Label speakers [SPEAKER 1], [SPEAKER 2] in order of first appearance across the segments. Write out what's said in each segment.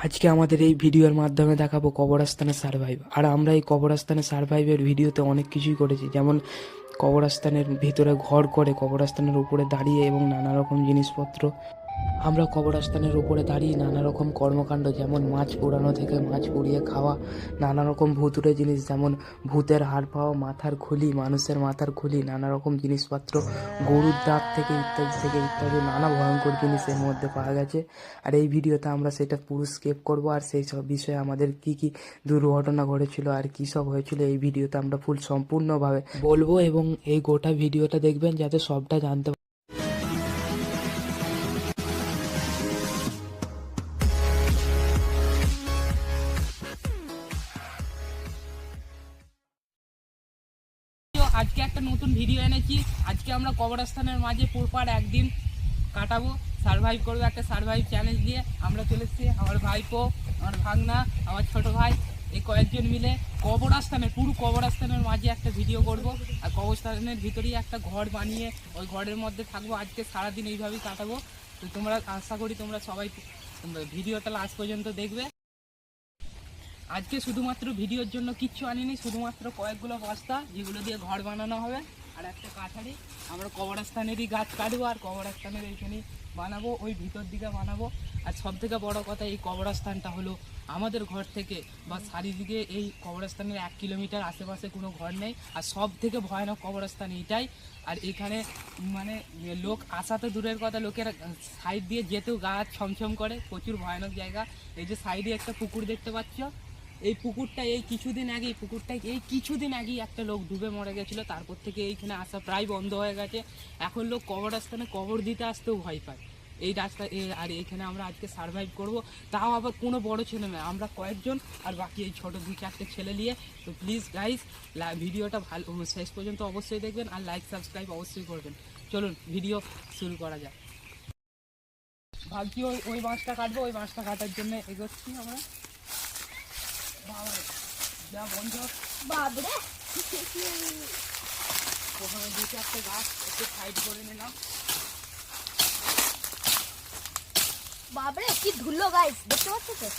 [SPEAKER 1] আজকে আমাদের এই ভিডিওর মাধ্যমে দেখাবো কবরস্থানের সারভাইভ। আর আমরা এই কবরস্থানের সারভাইভের ভিডিওতে অনেক কিছুই করেছি, যেমন কবরস্থানের ভিতরে ঘর করে কবরস্থানের উপরে দাঁড়িয়ে এবং নানা রকম জিনিসপত্র। আমরা কবরস্থানের উপরে দাঁড়িয়ে নানা রকম কর্মকাণ্ড, যেমন মাছ পোড়ানো থেকে মাছ পুড়িয়ে খাওয়া, নানা রকম ভুতুড়ে জিনিস যেমন ভূতের হাড় পাওয়া, মাথার খুলি, মানুষের মাথার খুলি, নানা রকম জিনিসপত্র, গরুর দাঁত থেকে ইত্যাদি নানা ভয়ঙ্কর জিনিস এর মধ্যে পাওয়া গেছে। আর এই ভিডিওতে আমরা সেটা পুরো স্কেপ করব, আর সেই সব বিষয়ে আমাদের কি কি দুর্ঘটনা ঘটেছিল আর কী সব হয়েছিল এই ভিডিওতে আমরা সম্পূর্ণভাবে বলবো, এবং এই গোটা ভিডিওটা দেখবেন যাতে সবটা জানতে।
[SPEAKER 2] আজকে একটা নতুন ভিডিও এনেছি। আজকে আমরা কবরস্থানের মাঝে পুরপাড় একদিন কাটাবো, সারভাইভ করবো একটা সারভাইভ চ্যালেঞ্জ দিয়ে। আমরা চলে এসেছি, আমার ভাইপো, আমার ভাগনা, আমার ছোট ভাই, এই কয়েকজন মিলে পুরো কবরস্থানের মাঝে একটা ভিডিও করব। আর কবরস্থানের ভিতরেই একটা ঘর বানিয়ে ওই ঘরের মধ্যে থাকবো। আজকে সারাদিন এইভাবেই কাটাবো। তো তোমরা আশা করি তোমরা সবাই ভিডিওটা লাস্ট পর্যন্ত দেখবে। আজকে শুধুমাত্র ভিডিওর জন্য কিচ্ছু আনিনি, শুধুমাত্র কয়েকগুলো বস্তা যেগুলো দিয়ে ঘর বানানো হবে, আর একটা কাঠারি। আমরা কবরস্থানেরই গাছ কাটবো আর কবরস্থানের এইখানেই বানাবো, ওই ভিতর দিকে বানাবো। আর সব থেকে বড়ো কথা, এই কবরস্থানটা হলো আমাদের ঘর থেকে বা চারিদিকে এই কবরস্থানের 1 কিলোমিটার আশেপাশে কোনো ঘর নেই। আর সব থেকে ভয়ানক কবরস্থান এইটাই। আর এখানে মানে লোক আসা তো দূরের কথা, লোকের সাইড দিয়ে যেতেও গা ছমছম করে, প্রচুর ভয়ানক জায়গা। এই যে সাইডে একটা পুকুর দেখতে পাচ্ছ, এই পুকুরটা এই কিছুদিন আগেই একটা লোক ডুবে মরে গেছিলো। তারপর থেকে এইখানে আসা প্রায় বন্ধ হয়ে গেছে। এখন লোক কবরস্থানে কবর দিতে আসতেও ভয় পায় এই রাস্তা। আর এইখানে আমরা আজকে সারভাইভ করব, তাও আবার কোনো বড় ছেলে নয়, আমরা কয়েকজন আর বাকি এই ছোটো 2-4টে ছেলে নিয়ে। তো প্লিজ গাইজ ভিডিওটা ভালো শেষ পর্যন্ত অবশ্যই দেখবেন, আর লাইক সাবস্ক্রাইব অবশ্যই করবেন। চলুন ভিডিও শুরু করা যাক। ভাবছি ওই মাছটা কাটবো, ওই মাছটা কাটার জন্য এগোচ্ছি আমরা। ওখানে 2-4টে গাছ একটু সাইড করে নিলাম।
[SPEAKER 3] বাবরে কি ধুলো গাইস, দেখতে পাচ্ছ তো?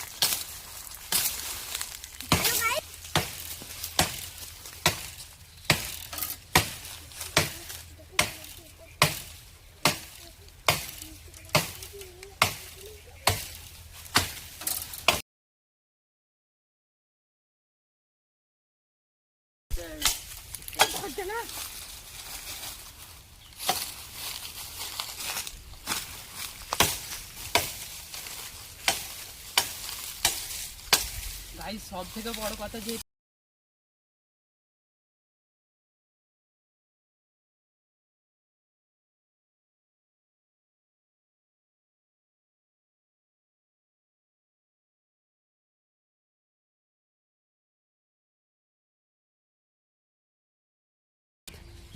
[SPEAKER 2] গাইস সব থেকে বড় কথা যে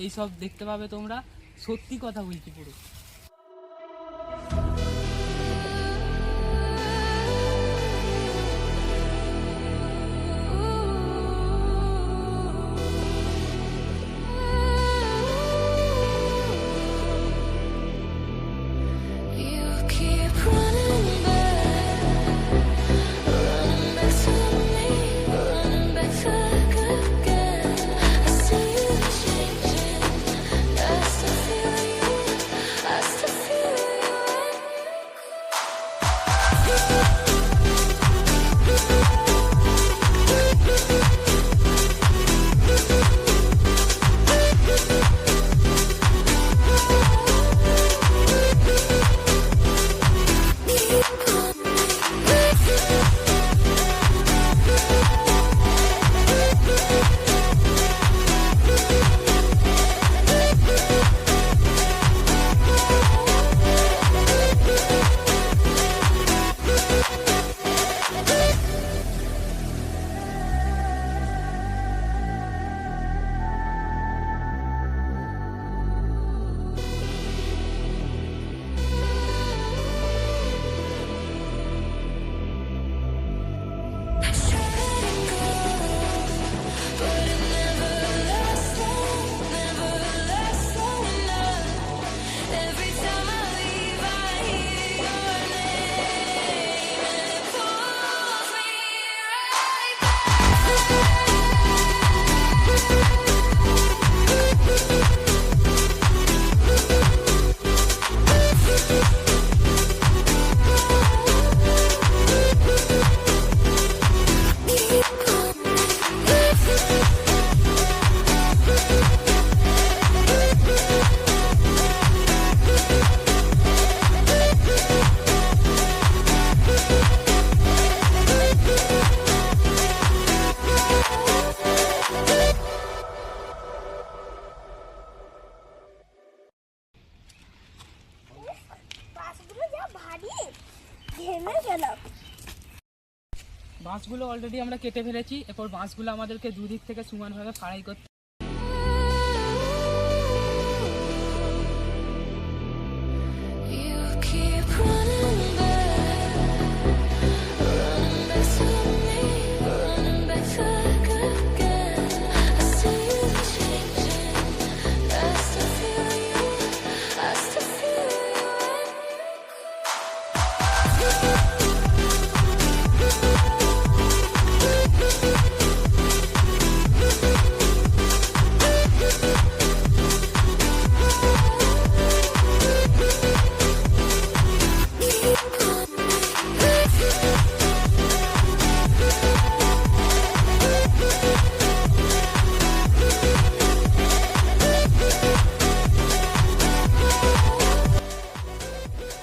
[SPEAKER 2] এইসব দেখতে পাবে তোমরা, সত্যি কথা বলছি পুরো।
[SPEAKER 4] I
[SPEAKER 2] বাঁশগুলো অলরেডি আমরা কেটে ফেলেছি, এরপর বাঁশগুলো আমাদেরকে দুদিক থেকে সমানভাবে ফাড়াই করতে।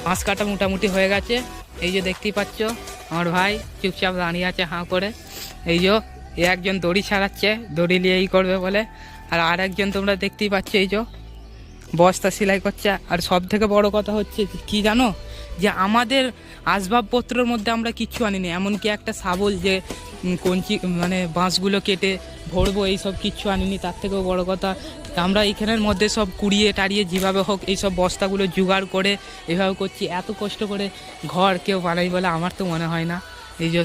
[SPEAKER 2] বাঁশ কাটা মোটামুটি হয়ে গেছে। এই যে দেখতেই পাচ্ছ আমার ভাই চুপচাপ দাঁড়িয়ে আছে হাঁ করে। এই যে এ একজন দড়ি ছাড়াচ্ছে, দড়ি নিয়ে এই করবে বলে, আর একজন তোমরা দেখতেই পাচ্ছ এই যে বস্তা সেলাই করছে। আর সব থেকে বড় কথা হচ্ছে কি জানো, যে আমাদের আসবাবপত্রের মধ্যে আমরা কিচ্ছু আনিনি, এমনকি একটা শাবল যে কঞ্চি মানে বাঁশগুলো কেটে ভরবো এইসব কিচ্ছু আনিনি। তার থেকেও বড় কথা আমরা এইখানের মধ্যে সব কুড়িয়ে টাড়িয়ে যেভাবে হোক এইসব বস্তাগুলো জোগাড় করে এভাবে করছি। এত কষ্ট করে ঘর কেউ বানাই বলে আমার তো মনে হয় না। এই যে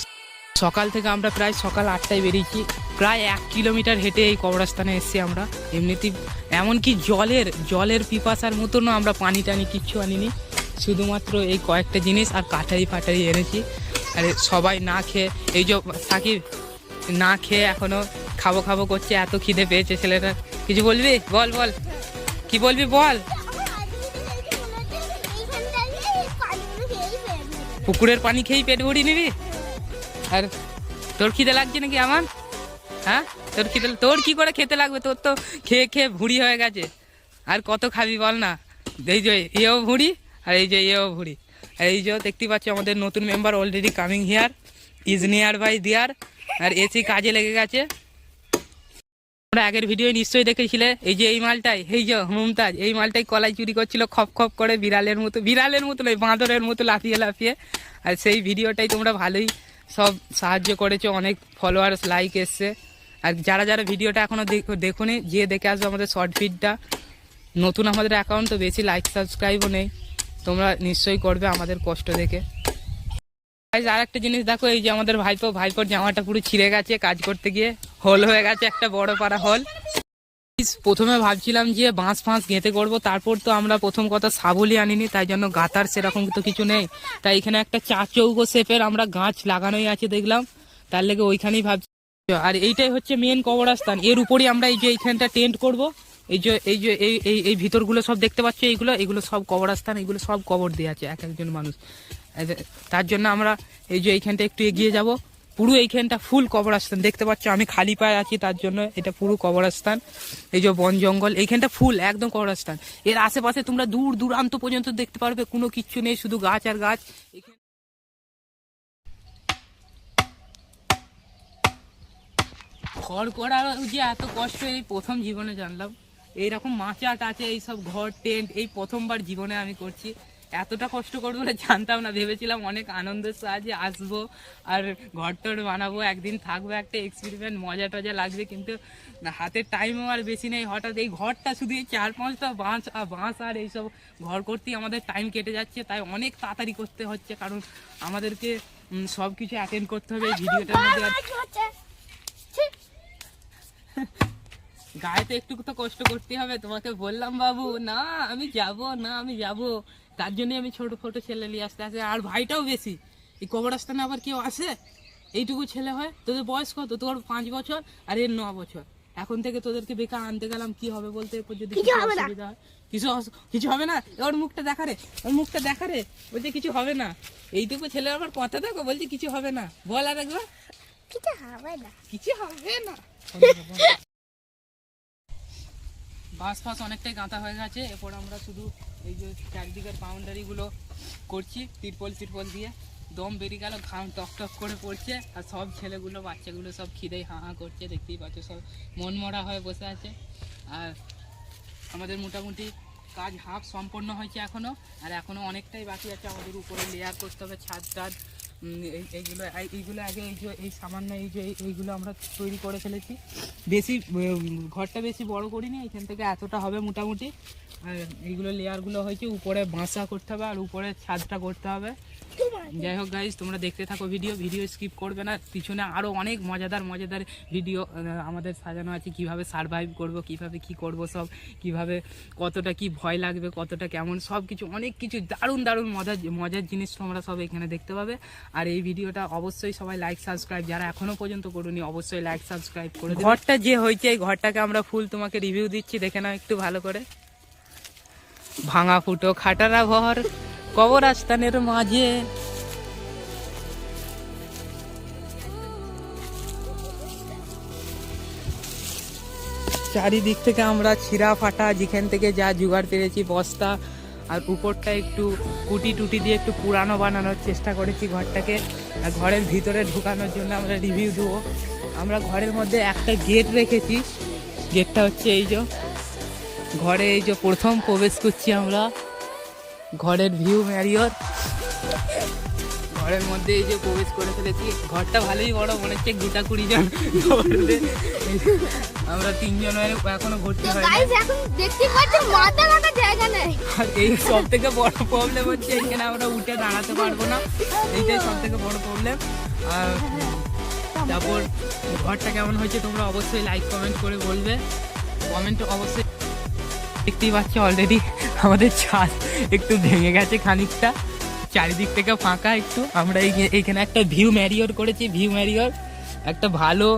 [SPEAKER 2] সকাল থেকে আমরা প্রায় সকাল 8টায় বেরিয়েছি, প্রায় 1 কিলোমিটার হেঁটে এই কবরস্থানে এসেছি আমরা। এমনিতেই এমনকি জলের পিপাসার মতনও আমরা পানি টানি কিচ্ছু আনিনি, শুধুমাত্র এই কয়েকটা জিনিস আর কাঠারি ফাটারি এনেছি। আর সবাই না খেয়ে এই যে থাকি না খেয়ে এখনো খাবো করছে, এত খিদে পেয়েছে ছেলেটা। কিছু বলবি? বল কি বলবি বল। পুকুরের পানি খেয়েই পেট ভরিয়ে নিবি? আর তোর খিদে লাগছে নাকি আমার? হ্যাঁ তোর কি করে খেতে লাগবে? তোর তো খেয়ে ভুঁড়ি হয়ে গেছে, আর কত খাবি বল না। এই যে এও ভুঁড়ি আর এই যে এও ভুঁড়ি। এই যে দেখতে পাচ্ছ আমাদের নতুন member already coming here, is near by dear. আর এসি কাজে লেগে গেছে। তোমরা আগের ভিডিও নিশ্চয়ই দেখেছিলে, এই যে এই মালটাই, এই যে মুমতাজ, এই মালটাই কলাই চুরি করছিল খপ করে বিড়ালের মতো নয় বাঁদরের মতো লাফিয়ে। আর সেই ভিডিওটাই তোমরা ভালোই সব সাহায্য করেছো, অনেক ফলোয়ার্স লাইক এসছে। আর যারা ভিডিওটা এখনো দেখোনি, যে দেখে আসবে আমাদের শর্ট ফিডটা। নতুন আমাদের অ্যাকাউন্ট, তো বেশি লাইক সাবস্ক্রাইবও নেই, তোমরা নিশ্চয়ই করবে আমাদের কষ্ট দেখে। আর একটা জিনিস দেখো, এই যে আমাদের ভাইপোর জামাটা পুরো ছিঁড়ে গেছে কাজ করতে গিয়ে, হোল হয়ে গেছে একটা বড় পাড়া হোল। প্রথমে ভাবছিলাম যে বাঁশ গেঁথে করবো, তারপর তো আমরা প্রথম কথা শাবলই আনিনি, তাই জন্য গাঁথার সেরকম তো কিছু নেই। তাই এখানে একটা 4 চৌকো শেপের আমরা গাছ লাগানোই আছে দেখলাম, তার লেগে ওইখানেই ভাবছি। আর এইটাই হচ্ছে মেন কবরস্থান, এর উপরই আমরা এই যে এইখানটা টেন্ট করব। এই ভিতরগুলো সব দেখতে পাচ্ছ, এইগুলো সব কবরস্থান, এগুলো সব কবর দিয়ে আছে একজন মানুষ। তার জন্য আমরা এই যে এইখানটা একটু এগিয়ে যাব, পুরো এইখানটা ফুল কবরস্থান দেখতে পাচ্ছ। আমি খালি পায়ে আছি, তার জন্য এটা পুরো কবরস্থান। এই যে বন জঙ্গল, এইখানটা ফুল একদম কবরস্থান। এর আশেপাশে তোমরা দূর দূরান্ত পর্যন্ত দেখতে পারবে, কোনো কিচ্ছু নেই, শুধু গাছ আর গাছ। ঘর করার যে এত কষ্ট এই প্রথম জীবনে জানলাম। এইরকম মাচা টাচে এইসব ঘর টেন্ট এই প্রথমবার জীবনে আমি করছি। এতটা কষ্ট করবো বলে জানতাম না, ভেবেছিলাম অনেক আনন্দের সাহায্যে আসবো আর ঘর টর বানাবো, একদিন থাকবো, একটা এক্সপেরিমেন্ট মজা টজা লাগবে, কিন্তু হাতের টাইমও আর বেশি নেই। হঠাৎ এই ঘরটা শুধু এই 4-5টা বাঁশ আর এইসব ঘর করতেই আমাদের টাইম কেটে যাচ্ছে। তাই অনেক তাড়াতাড়ি করতে হচ্ছে, কারণ আমাদেরকে সব কিছু অ্যাটেন্ড করতে হবে এই ভিডিওটার মধ্যে। গায়ে তো একটু তো কষ্ট করতে হবে, তোমাকে বললাম বাবু না আমি যাব, তার জন্য আমি ছোট ছেলে নিয়ে আসতে। আর ভাইটাও বেশি, এই কবরস্থানে আবার কেউ আসে, এইটুকু ছেলে হয়। তোদের বয়স কত? তোর 5 বছর আর এর 9 বছর। এখন থেকে তোদেরকে বেকার আনতে গেলাম, কি হবে বলতে? এরপর যদি অসুবিধা হয়, কিছু হবে না। ওর মুখটা দেখা রে, বলছে কিছু হবে না। এইটুকু ছেলে আবার কথা দেখো, বলছে কিছু হবে না। বল আর একবার, কিছু হবে না। বাঁশ অনেকটাই গাঁথা হয়ে গেছে, এরপর আমরা শুধু এই যে চারদিকের বাউন্ডারিগুলো করছি তিরপল দিয়ে। দম বেরিয়ে গেল, ঘাম টক করে পড়ছে, আর সব ছেলেগুলো বাচ্চাগুলো সব খিদেই হাঁ করছে, দেখতেই পাচ্ছ, সব মন মরা হয়ে বসে আছে। আর আমাদের মোটামুটি কাজ হাফ সম্পন্ন হয়েছে এখনও, আর এখনও অনেকটাই বাকি আছে। আমাদের উপরে লেয়ার করতে হবে, ছাদ এইগুলো আগে এই সামান্য এইগুলো আমরা তৈরি করে ফেলেছি। বেশি ঘরটা বেশি বড় করিনি, এখান থেকে এতটা হবে মোটামুটি। আর এইগুলো লেয়ারগুলো হয়েছে, উপরে বাসা করতে হবে আর উপরে ছাদটা করতে হবে। যাই হোক গাইজ, তোমরা দেখতে থাকো ভিডিও স্কিপ করবে না। পিছনে আরও অনেক মজাদার ভিডিও আমাদের সাজানো আছে, কিভাবে সারভাইভ করব, কিভাবে কি করব, সব কিভাবে কতটা কি ভয় লাগবে, কতটা কেমন, সব কিছু অনেক কিছু দারুণ মজার জিনিস তোমরা সব এখানে দেখতে পাবে। আর এই ভিডিওটা অবশ্যই সবাই লাইক সাবস্ক্রাইব, যারা এখনো পর্যন্ত করুনি অবশ্যই লাইক সাবস্ক্রাইব করে দেবে। ঘরটা যে হয়েছে এই ঘরটাকে আমরা ফুল তোমাকে রিভিউ দিচ্ছি, দেখে নাও একটু ভালো করে। ভাঙা ফুটো খাটারা ঘর কবরস্থানের মাঝে, চারিদিক থেকে আমরা ছিঁড়া ফাটা যেখান থেকে যা জোগাড় পেরেছি বস্তা, আর উপরটা একটু কুটি টুটি দিয়ে একটু পুরানো বানানোর চেষ্টা করেছি ঘরটাকে। আর ঘরের ভিতরে ঢুকানোর জন্য আমরা রিভিউ দেবো। আমরা ঘরের মধ্যে একটা গেট রেখেছি, গেটটা হচ্ছে এই যে ঘরে এই যে প্রথম প্রবেশ করছি আমরা, ঘরের ভিউ ম্যারিয়র। ঘরের মধ্যে এই যে প্রবেশ করে ফেলেছি, ঘরটা ভালোই বড়, মনে হচ্ছে 20 জন আমরা 3 জন এখনো ঘুরতে পারি।
[SPEAKER 3] এখন দেখতে পাচ্ছেন মাথা রাখার জায়গা নেই।
[SPEAKER 2] আর এই সব থেকে বড় প্রবলেম হচ্ছে এখানে আমরা উঠে দাঁড়াতে পারবো না, এইটাই সব থেকে বড় প্রবলেম। আর তারপর ঘরটা কেমন হয়েছে তোমরা অবশ্যই লাইক কমেন্ট করে বলবে। কমেন্ট অবশ্যই। দেখতেই পাচ্ছি অলরেডি আমাদের ছাদ একটু ভেঙে গেছে খানিকটা, চারিদিক থেকে ফাঁকা একটু। আমরা এইখানে একটা ভিউ ম্যারিয়র করেছি, একটা ভালো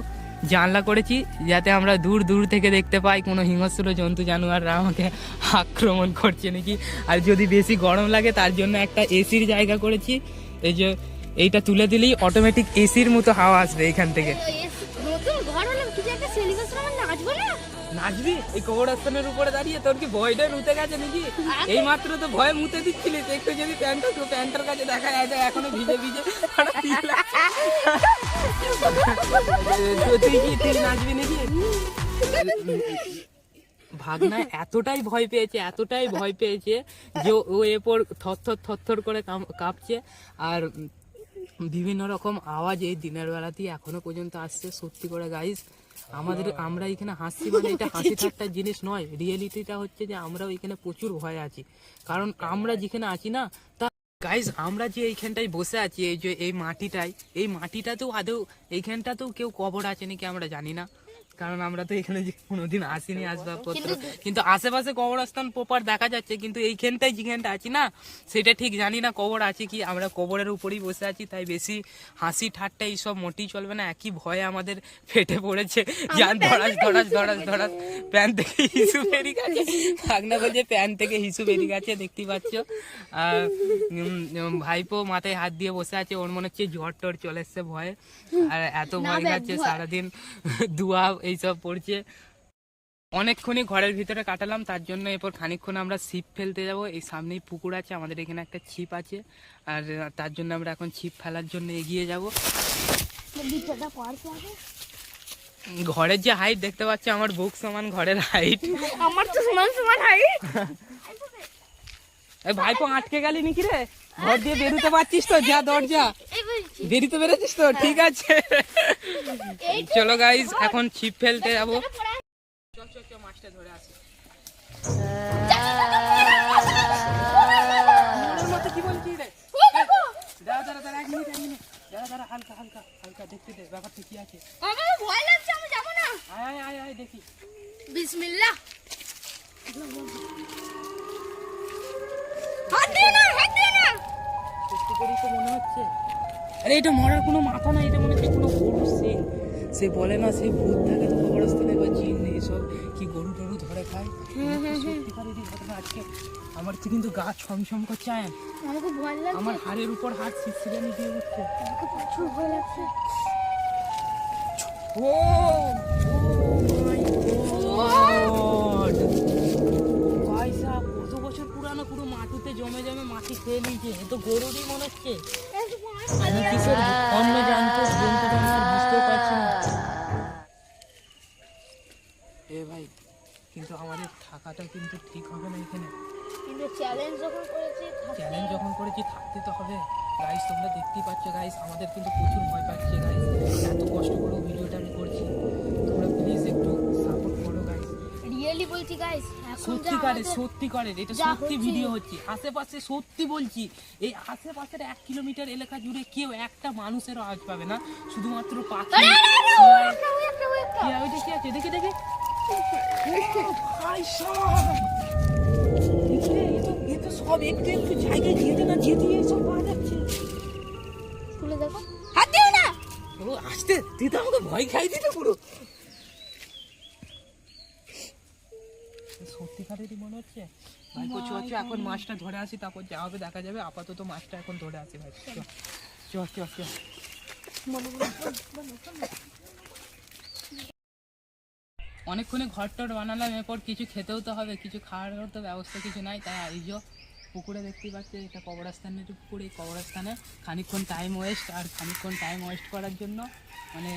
[SPEAKER 2] জানলা করেছি যাতে আমরা দূর থেকে দেখতে পাই কোনো হিংস্র জন্তু জানোয়াররা আমাকে আক্রমণ করছে নাকি। আর যদি বেশি গরম লাগে তার জন্য একটা এসির জায়গা করেছি, এই যে এইটা তুলে দিলেই অটোমেটিক এসির মতো হাওয়া আসবে এখান থেকে।
[SPEAKER 3] নতুন ঘর হলো কিছু একটা সেলিব্রেশন আমরা নাচবো না?
[SPEAKER 2] নাচবি এই কবরস্থানের উপরে দাঁড়িয়ে? তোর কি ভয়টা মুতে গেছে নাকি? এই মাত্র তো ভয় মুতে দিচ্ছিলিস, একটু যদি প্যান্টার কাছে দেখা যায় এখনো ভিজে তুই নাচবি নাকি? ভাগনা এতটাই ভয় পেয়েছে যে ও এরপর থরথর করে কাঁপছে। আর বিভিন্ন রকম আওয়াজ এই দিনের বেলাতেই এখনো পর্যন্ত আসছে। সত্যি করে গাইজ, আমরা এখানে হাসছি মানে এটা হাসি ঠাট্টার জিনিস নয়, রিয়েলিটিটা হচ্ছে যে আমরাও এখানে প্রচুর ভয় আছি। কারণ আমরা যেখানে আছি না, তা গাইজ আমরা যে এইখানটায় বসে আছি, এই যে এই মাটিটাতেও আদৌ এইখানটাতেও কেউ কবর আছে নাকি আমরা জানি না, কারণ আমরা তো এখানে কোনোদিন আসিনি আসবাবপত্র। কিন্তু আশেপাশে কবরস্থান প্রপার দেখা যাচ্ছে, কিন্তু এইখানটায় যেখানটা আছি না সেটা ঠিক জানি না কবর আছে কি। আমরা কবরের উপরেই বসে আছি, তাই বেশি হাসি ঠাট্টা এইসব মোটেই চলবে না। একই ভয়ে আমাদের ফেটে পড়েছে, যান ধরাস প্যান থেকে হিসু বেরিয়ে গেছে। ভাগনা বলছে প্যান থেকে হিসু বেরিয়ে গেছে, দেখতেই পাচ্ছ। আর ভাইপো মাথায় হাত দিয়ে বসে আছে, ওর মনে হচ্ছে জ্বর টর চলে এসছে ভয়ে। আর এত ভয় খাচ্ছে, সারাদিন দুয়া এইসব পড়ছে। অনেকক্ষণই ঘরের ভিতরে কাটালাম, তার জন্য এরপর খানিকক্ষণ আমরা ছিপ ফেলতে যাব। এই সামনেই পুকুর আছে, আমাদের এখানে একটা ছিপ আছে, আর তার জন্য আমরা এখন ছিপ ফেলার জন্য এগিয়ে যাব। ঘরের যে হাইট দেখতে পাচ্ছি, আমার বুক সমান ঘরের হাইট।
[SPEAKER 3] আমার তো সমান হাইট।
[SPEAKER 2] ভাইপো আটকে গেলি নাকি রে? ঘর দিয়ে বেরোতে পারছিস তো? যা দরজা বেরিতে বেরোচ্ছিস তো? ঠিক আছে চলো গাইজ, এখন ছিপ ফেলতে যাবো। চল মাছটা ধরে আসি। কি বলছিস রে? দাঁড়া 1 মিনিট দাঁড়া, হালকা দেখতে দে ব্যাপারটা কি আছে।
[SPEAKER 3] আমার ভয় লাগছে, আমি যাব না।
[SPEAKER 2] আয় দেখি।
[SPEAKER 3] বিসমিল্লাহ। হাত দে না।
[SPEAKER 2] সত্যি করেই তো মনে হচ্ছে, আরে এটা মরার কোনো মাথা নাই, এটা মনে হচ্ছে কোনো গরু সিং। সে বলে না সে ভূত থাকে তো কবরস্থানে বা জিন এইসব কি গরু টরু ধরে খায়। সত্যিকারেরই ঘটনা আজকে আমার তো কিন্তু গা ছমছম করছে।
[SPEAKER 3] আমাকে ভয় লাগছে,
[SPEAKER 2] আমার হাড়ের উপর হাত শিরশিরানি দিয়ে উঠছে।
[SPEAKER 3] আমাকে প্রচুর ভয় লাগছে।
[SPEAKER 2] ও মাই গড, পয়সা কত বছর পুরানো, পুরো মাটিতে জমে মাটি খেয়ে নিয়েছে। এ তো গরুরই মনে হচ্ছে, কিসের অন্য জন্তু বুঝতেও পারছি না। এ ভাই, কিন্তু আমাদের থাকাটা কিন্তু ঠিক হবে না এখানে।
[SPEAKER 3] কিন্তু চ্যালেঞ্জ যখন করেছি
[SPEAKER 2] থাকতে তো হবে। গাইস তোমরা দেখতেই পাচ্ছ গাইস, আমাদের কিন্তু প্রচুর ভয় পাচ্ছে গাইস। এত কষ্ট করে ভিডিওটা আমি করছি, তোমরা প্লিজ একটু সাপোর্ট করো গাইস।
[SPEAKER 3] রিয়েলি বলছি গাইস,
[SPEAKER 2] সত্যিকারের এটা
[SPEAKER 3] যা
[SPEAKER 2] সত্যি
[SPEAKER 3] হচ্ছে-
[SPEAKER 2] ভিডিও হচ্ছে। আশেপাশে সত্যি বলছি, এই আশেপাশের 1 কিলোমিটার এলাকা জুড়ে কেউ একটা মানুষেরও আওয়াজ পাবে না, শুধুমাত্র পাখি। কি ওইটা কি আছে দেখে দেখে ভাই সাহেব, এ তো সব একটু একটু জায়গায় যেতে না যেতে সব পাওয়া যাচ্ছে।
[SPEAKER 3] খুলে দেখো, হাত দিও না।
[SPEAKER 2] ও আসতে তুই তো আমাকে ভয় খাই দিতে পুরো। সত্যিকারেরই মনে হচ্ছে ভাই। চো এখন মাছটা ধরে আসি, তারপর যা হবে দেখা যাবে। আপাতত মাছটা এখন ধরে আসি ভাই। চ চ চ চ। অনেকক্ষণে ঘর টর বানালাম, এরপর কিছু খেতেও তো হবে, কিছু খাওয়ার তো ব্যবস্থা কিছু নাই। তাই এই যে পুকুরে দেখতেই পাচ্ছি, এটা কবরস্থানের পুকুর। এই কবরস্থানে খানিকক্ষণ টাইম ওয়েস্ট, আর খানিকক্ষণ টাইম ওয়েস্ট করার জন্য মানে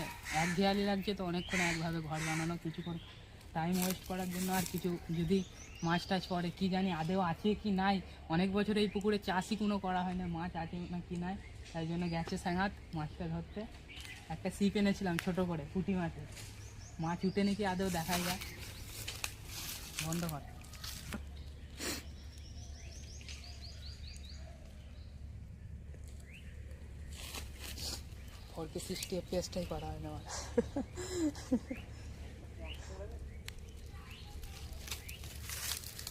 [SPEAKER 2] একঘেয়ালি লাগছে, তো অনেকক্ষণ একভাবে ঘর বানানো, কিছুক্ষণ টাইম ওয়েস্ট করার জন্য। আর কিছু যদি মাছ টাছ পড়ে, কি জানি আদেও আছে কি নাই। অনেক বছর এই পুকুরে চাষই কোনো করা হয় না, মাছ আছে না কি নাই, তাই জন্য গেছে সাঙ্গাত মাছটা ধরতে। একটা সিপ এনেছিলাম ছোটো করে, পুঁটি মাছের। মাছ উঠে নাকি আদেও দেখাই যায়। বন্ধ কর। ফোরকে 60 FPS-টাই করা হয় না আমার।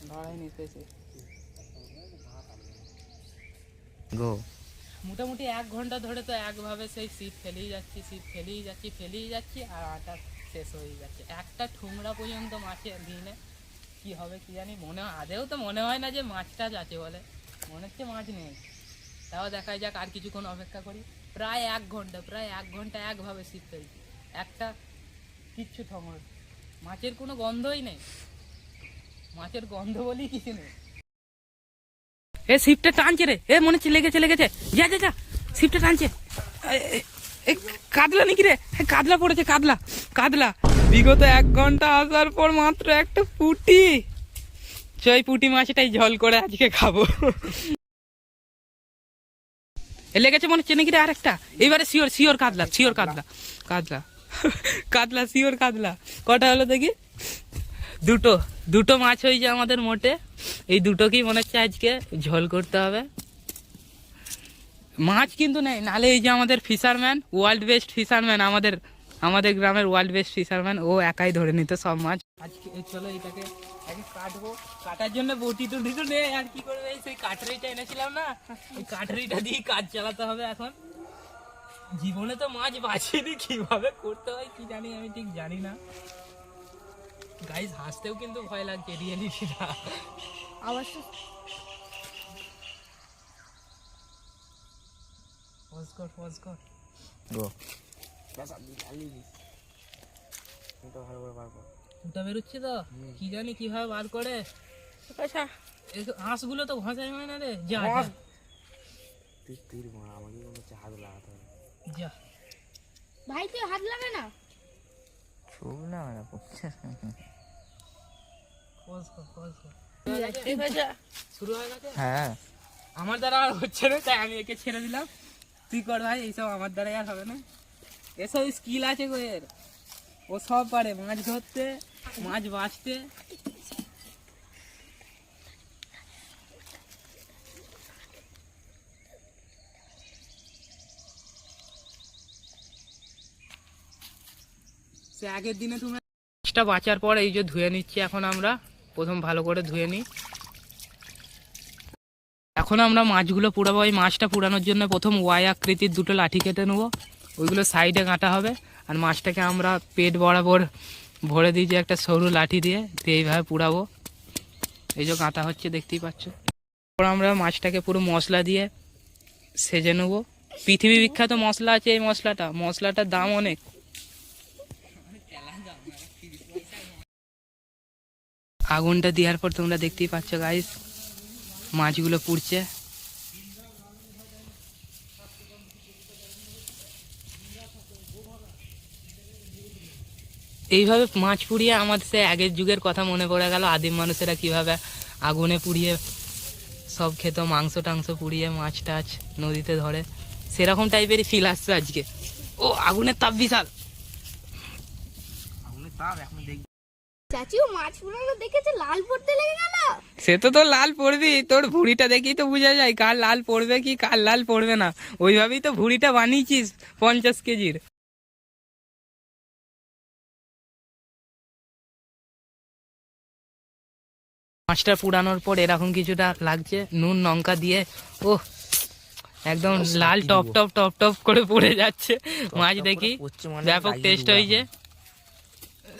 [SPEAKER 2] ধরাই নিতেছি
[SPEAKER 1] গো।
[SPEAKER 2] মোটামুটি 1 ঘন্টা ধরে তো একভাবে সেই সিপ ফেলেই যাচ্ছি, আর আটা শেষ হয়ে যাচ্ছে। একটা ঠুংরা পর্যন্ত মাছের দিনে কি হবে কি জানি। আদেও তো মনে হয় না যে মাছ টাছ আছে বলে, মনে হচ্ছে মাছ নেই। তাও দেখা যাক, আর কিছুক্ষণ অপেক্ষা করি। প্রায় 1 ঘন্টা একভাবে সিপ ফেলছি, একটা কিচ্ছু ঠঙর, মাছের কোনো গন্ধই নেই, মাছের গন্ধ বলেই কিছু নেই। এ সিপটা টানছে রে, এ মনে হচ্ছে লেগেছে, যা যা যা, সিপটা টানছে। কাতলা নাকি রে? কাতলা পড়েছে, কাতলা। বিগত 1 ঘন্টা আসার পর মাত্র একটা পুঁটি। এই পুঁটি মাছটাই ঝোল করে আজকে খাবো। লেগেছে মনে হচ্ছে নাকি রে আরেকটা। এইবারে শিওর কাতলা, শিওর কাতলা। কটা হলো দেখি? দুটো মাছ হয়েছে আমাদের মোটে। এই দুটোকেই মনে হচ্ছে আজকে ঝোল করতে হবে। মাছ কিন্তু নেই, নালে এই যে আমাদের ফিশারম্যান, ওয়ার্ল্ড বেস্ট ফিশারম্যান, আমাদের গ্রামের ওয়ার্ল্ড বেস্ট ফিশারম্যান, ও একাই ধরে নিত সব মাছ। আজকে চলো এটাকে কাটবো। কাটার জন্য বটি টুটি তো নেই, আর কি করবে, সেই কাটারিটা এনেছিলাম না, ওই কাটারিটা দিয়ে কাজ চালাতে হবে এখন। জীবনে তো মাছ বাঁচিনি, কিভাবে করতে হয় কি জানি, আমি ঠিক জানি না গাইস। হাসতেও কিন্তু ভয় লাগছে রিয়েলিটিটা।
[SPEAKER 3] আওয়াজ
[SPEAKER 2] ফোজ কর
[SPEAKER 1] গো।
[SPEAKER 2] ওটা বেরোচ্ছে তো, কি জানি কিভাবে বার করে। হাঁসগুলো তো ঘষাই হয় না রে। যা যা
[SPEAKER 3] ভাই, তুই হাত লাগা না।
[SPEAKER 2] ফোজ কর। শুরু হয়ে গেছে।
[SPEAKER 1] হ্যাঁ,
[SPEAKER 2] আমার দ্বারা আর হচ্ছে না, তাই আমি একে ছেড়ে দিলাম। তুই কর ভাই, এইসব আমার দ্বারাই আর হবে না। এসব স্কিল আছে গো এর, ও সব পারে, মাছ ধরতে, মাছ বাঁচতে। সে আগের দিনে তুমি মাছটা বাঁচার পর এই যে ধুয়ে নিচ্ছি এখন আমরা। প্রথম ভালো করে ধুয়ে নিই। এখন আমরা মাছগুলো পুরাবো। এই মাছটা পুরানোর জন্য প্রথম ওয়াই আকৃতির 2টো লাঠি কেটে নেবো, ওইগুলো সাইডে গাঁটা হবে। আর মাছটাকে আমরা পেট বরাবর ভরে দিয়েছি একটা সরু লাঠি দিয়ে এইভাবে পুরাবো। এই যে গাঁটা হচ্ছে দেখতেই পাচ্ছ। তারপর আমরা মাছটাকে পুরো মশলা দিয়ে সেজে নেবো। পৃথিবী বিখ্যাত মশলা আছে এই মশলাটার দাম অনেক। আগুনটা দেওয়ার পর তোমরা দেখতেই পাচ্ছ গাইস, মাছগুলো পুড়ছে। এইভাবে মাছ পুড়িয়ে আমাদের সে আগের যুগের কথা মনে পড়ে গেল, আদিম মানুষেরা কিভাবে আগুনে পুড়িয়ে সব খেত মাংস টাংস পুড়িয়ে, মাছ টাছ নদীতে ধরে, সেরকম টাইপেরই ফিল আসছে আজকে। ও আগুনের তাপ বিশাল, আগুনের তাপ এখন দেখবি।
[SPEAKER 3] চাচিও মাছ পুরানো দেখেছে লাল পড়তে লেগে গেল।
[SPEAKER 2] সে তো তোর লাল পড়বি, তোর ভুঁড়িটা দেখেই তো বোঝা যায় কার লাল পড়বে কি কার লাল পড়বে না। ওইভাবেই তো ভুঁড়িটা বানিয়েছিস 50 কেজির। মাছটা পুরানোর পর এরকম কিছুটা লাগছে, নুন লঙ্কা দিয়ে ও একদম লাল টপ টপ টপ টপ করে পড়ে যাচ্ছে মাছ দেখি। ব্যাপক টেস্ট হয়েছে।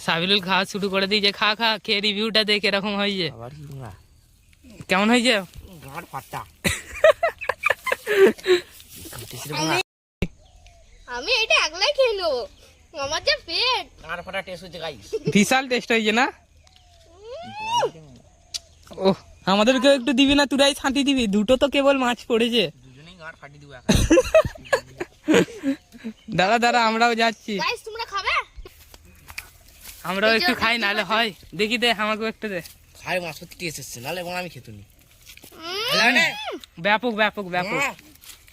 [SPEAKER 2] সাবিলুল খাওয়া শুরু করে দিয়েছে, খা খা খেয়ে রিভিউটা দেখ এরকম হয়েছে, কেমন হয়েছে?
[SPEAKER 3] আমি এটা একলাই খেয়ে নেবো, আমার যা পেট।
[SPEAKER 2] বিশাল টেস্ট হয়েছে না? ও আমাদেরকে একটু দিবি না, তুরাই ছাঁটি দিবি, দুটো তো কেবল মাছ পড়েছে। দাদা দাদা আমরাও যাচ্ছি,
[SPEAKER 3] গাইস তোমরা খাবে?
[SPEAKER 2] আমরাও একটু খাই, নাহলে হয়। দেখি দে আমাকেও একটু দে।
[SPEAKER 4] খাই মাছ সত্যি টেস্ট এসছে, নাহলে এবং আমি খেতুনি।
[SPEAKER 2] ব্যাপক ব্যাপক ব্যাপক।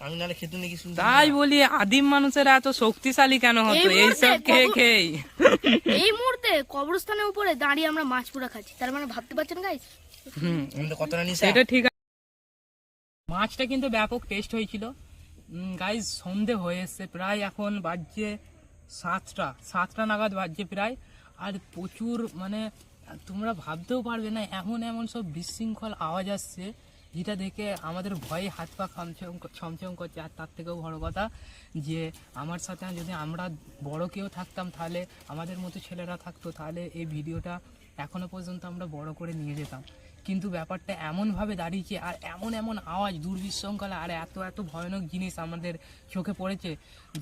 [SPEAKER 4] আমি নাহলে খেতুনি কি শুনতে।
[SPEAKER 2] তাই বলি আদিম মানুষেরা এত শক্তিশালী কেন হতো এইসব খেয়ে খেয়ে?
[SPEAKER 3] এই মুহূর্তে কবরস্থানের উপরে দাঁড়িয়ে আমরা মাছ পুরা খাচ্ছি, তার মানে ভাবতে পারছেন গাইস?
[SPEAKER 4] আমি তো কতটা নিছি।
[SPEAKER 2] এটা ঠিক আছে। মাছটা কিন্তু ব্যাপক টেস্ট হয়েছিল গাইজ। সন্ধে হয়ে এসছে প্রায়, এখন বাজছে 7টা নাগাদ বাজছে প্রায়। আর প্রচুর মানে তোমরা ভাবতেও পারবে না এমন এমন সব বিশৃঙ্খল আওয়াজ আসছে, যেটা দেখে আমাদের ভয়ে হাত পা ছমছম করছে। আর তার থেকেও বড় কথা যে আমার সাথে যদি আমরা বড় কেউ থাকতাম, তাহলে আমাদের মতো ছেলেরা থাকতো, তাহলে এই ভিডিওটা এখনো পর্যন্ত আমরা বড় করে নিয়ে যেতাম। কিন্তু ব্যাপারটা এমনভাবে দাঁড়িয়েছে, আর এমন এমন আওয়াজ দুর্বিশৃঙ্খলা, আর এত এত ভয়ানক জিনিস আমাদের চোখে পড়েছে,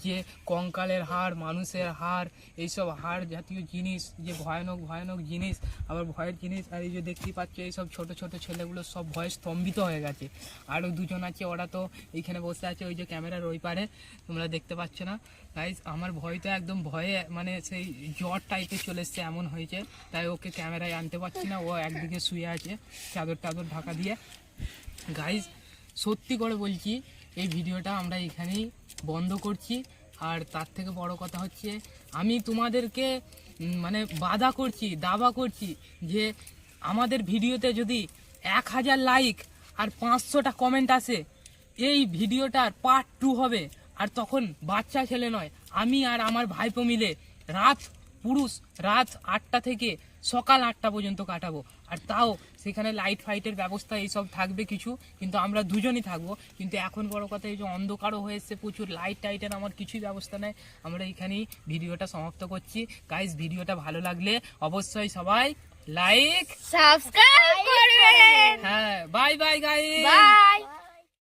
[SPEAKER 2] যে কঙ্কালের হাড়, মানুষের হাড়, এইসব হাড় জাতীয় জিনিস, যে ভয়ানক ভয়ানক জিনিস, আবার ভয়ের জিনিস। আর এই যে দেখতেই পাচ্ছ এইসব ছোট ছোট ছেলেগুলো সব ভয়ে স্তম্ভিত হয়ে গেছে। আরও দুজন আছে, ওরা তো এইখানে বসে আছে, ওই যে ক্যামেরার ওই পারে, তোমরা দেখতে পাচ্ছ না গাইস। আমার ভয় তো একদম ভয়ে মানে সেই জ্বর টাইপের চলে এসছে, এমন হয়েছে। তাই ওকে ক্যামেরায় আনতে পারছি না, ও একদিকে শুয়ে আছে চাদর টাদর ঢাকা দিয়ে। গাইজ সত্যি করে বলছি, এই ভিডিওটা আমরা এখানেই বন্ধ করছি। আর তার থেকে বড় কথা হচ্ছে, আমি তোমাদেরকে মানে বাধা করছি, দাবা করছি যে আমাদের ভিডিওতে যদি 1000 লাইক আর 500টা কমেন্ট আসে, এই ভিডিওটার পার্ট 2 হবে। আর তখন বাচ্চা ছেলে নয়, আমি আর আমার ভাইপো মিলে রাত 8টা থেকে সকাল 8টা পর্যন্ত কাটাবো। আর তাও সেখানে লাইট ফাইটের ব্যবস্থা এইসব থাকবে কিছু, কিন্তু আমরা দুজনই থাকবো। কিন্তু এখন বড় কথা এই যে অন্ধকারও হয়ে এসছে, প্রচুর লাইট টাইটের আমার কিছুই ব্যবস্থা নেই। আমরা এইখানেই ভিডিওটা সমাপ্ত করছি গাইস। ভিডিওটা ভালো লাগলে অবশ্যই সবাই লাইক
[SPEAKER 3] সাবস্ক্রাইব করবেন।
[SPEAKER 2] হ্যাঁ, বাই বাই গাইস।
[SPEAKER 3] বাই।